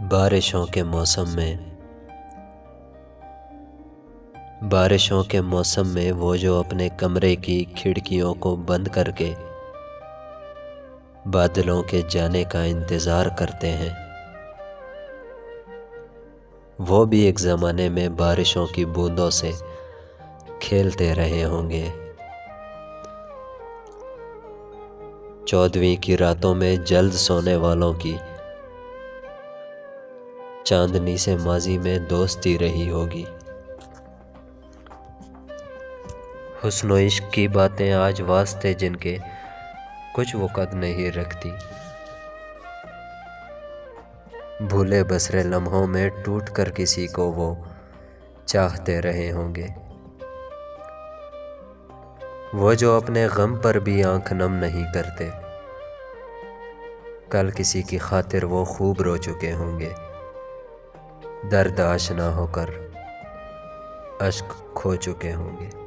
بارشوں کے موسم میں وہ جو اپنے کمرے کی کھڑکیوں کو بند کر کے بادلوں کے جانے کا انتظار کرتے ہیں، وہ بھی ایک زمانے میں بارشوں کی بوندوں سے کھیلتے رہے ہوں گے۔ 14ویں کی راتوں میں جلد سونے والوں کی چاندنی سے ماضی میں دوستی رہی ہوگی۔ حسن و عشق کی باتیں آج واسطے جن کے کچھ وقت نہیں رکھتی، بھولے بسرے لمحوں میں ٹوٹ کر کسی کو وہ چاہتے رہے ہوں گے۔ وہ جو اپنے غم پر بھی آنکھ نم نہیں کرتے، کل کسی کی خاطر وہ خوب رو چکے ہوں گے۔ درد آشنا ہو کر اشک کھو چکے ہوں گے۔